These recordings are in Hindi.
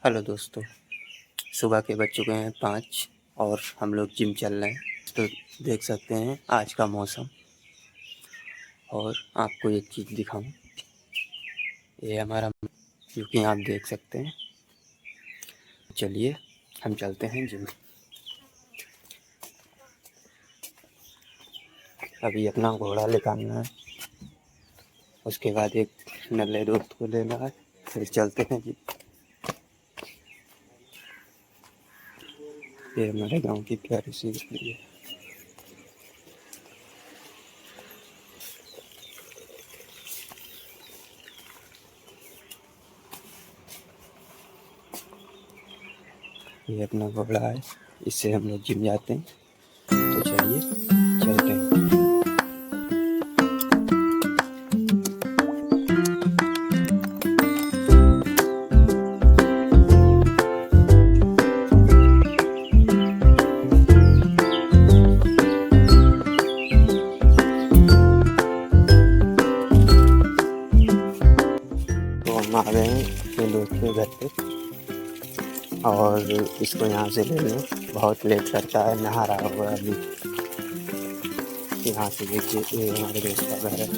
हेलो दोस्तों, सुबह के बज चुके हैं 5 और हम लोग जिम चल रहे हैं। तो देख सकते हैं आज का मौसम। और आपको एक चीज़ दिखाऊं, ये हमारा क्योंकि आप देख सकते हैं। चलिए हम चलते हैं जिम। अभी अपना घोड़ा निकालना है, उसके बाद एक नल्ले दोस्त को लेना है, फिर चलते हैं जिम। ये हमारे गांव की प्यारी सी बकरी है। ये अपना घोड़ा है, इससे हम लोग जिम जाते हैं। तो चलिए चलते हैं। तो हम आ गए हैं अपने दोस्त के घर पे और इसको यहाँ से ले लें। बहुत लेट करता है, नहा रहा होगा अभी। यहाँ से देखिए, ये हमारे दोस्त का घर है।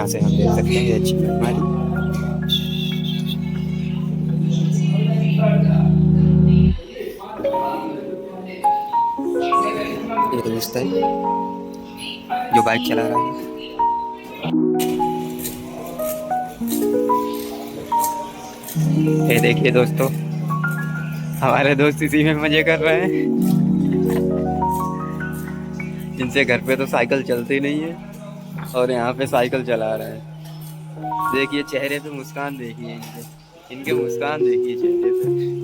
यहाँ से हम देख सकते हैं ये अचीवमेंट हमारी। ये दोस्त है जो बाइक चला रहा है। ये देखिए दोस्तों, हमारे दोस्त इसी में मजे कर रहे हैं। इनसे घर पे तो साइकिल चलती नहीं है और यहाँ पे साइकिल चला रहे हैं। देखिए चेहरे पे मुस्कान, देखिए इनके मुस्कान देखिए चेहरे पे।